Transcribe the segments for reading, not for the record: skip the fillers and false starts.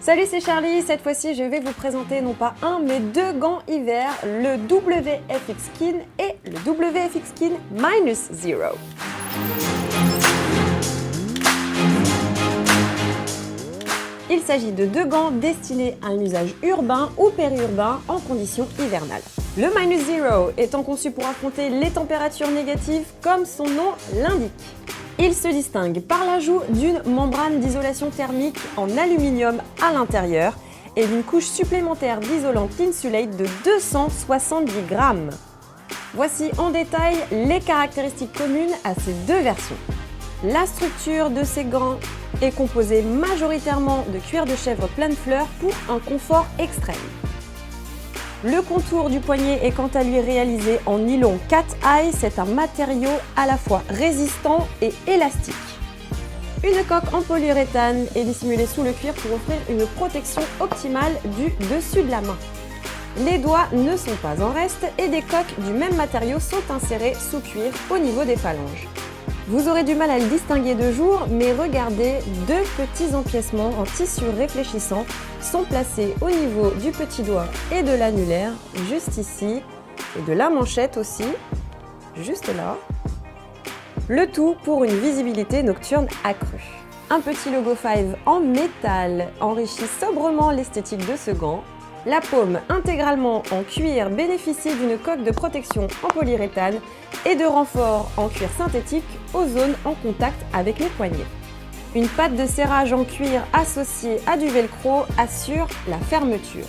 Salut, c'est Charlie. Cette fois-ci, je vais vous présenter non pas un, mais deux gants hiver, le WFX Skin et le WFX Skin -0. Il s'agit de deux gants destinés à un usage urbain ou périurbain en conditions hivernales. Le -0 étant conçu pour affronter les températures négatives comme son nom l'indique. Il se distingue par l'ajout d'une membrane d'isolation thermique en aluminium à l'intérieur et d'une couche supplémentaire d'isolant Thinsulate de 270 grammes. Voici en détail les caractéristiques communes à ces deux versions. La structure de ces gants est composée majoritairement de cuir de chèvre pleine fleur pour un confort extrême. Le contour du poignet est quant à lui réalisé en nylon cat eye, c'est un matériau à la fois résistant et élastique. Une coque en polyuréthane est dissimulée sous le cuir pour offrir une protection optimale du dessus de la main. Les doigts ne sont pas en reste et des coques du même matériau sont insérées sous cuir au niveau des phalanges. Vous aurez du mal à le distinguer de jour, mais regardez, deux petits empiècements en tissu réfléchissant sont placés au niveau du petit doigt et de l'annulaire, juste ici, et de la manchette aussi, juste là. Le tout pour une visibilité nocturne accrue. Un petit logo 5 en métal enrichit sobrement l'esthétique de ce gant. La paume intégralement en cuir bénéficie d'une coque de protection en polyuréthane et de renforts en cuir synthétique aux zones en contact avec les poignets. Une patte de serrage en cuir associée à du velcro assure la fermeture.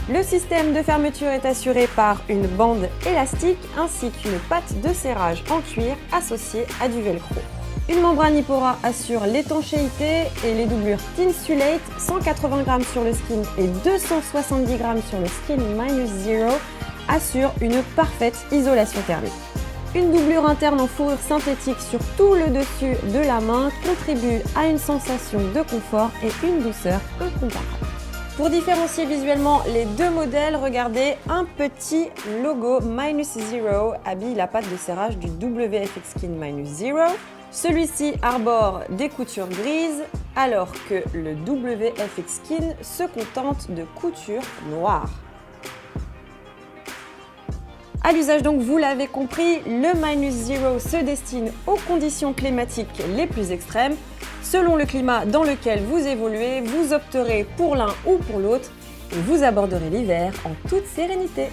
Le système de fermeture est assuré par une bande élastique ainsi qu'une patte de serrage en cuir associée à du velcro. Une membrane Hypora assure l'étanchéité et les doublures Thinsulate, 180 g sur le skin et 270 g sur le skin -0 assurent une parfaite isolation thermique. Une doublure interne en fourrure synthétique sur tout le dessus de la main contribue à une sensation de confort et une douceur incomparable. Pour différencier visuellement les deux modèles, regardez, un petit logo -0 habille la patte de serrage du WFX Skin -0. Celui-ci arbore des coutures grises, alors que le WFX Skin se contente de coutures noires. À l'usage donc, vous l'avez compris, le -0 se destine aux conditions climatiques les plus extrêmes. Selon le climat dans lequel vous évoluez, vous opterez pour l'un ou pour l'autre et vous aborderez l'hiver en toute sérénité.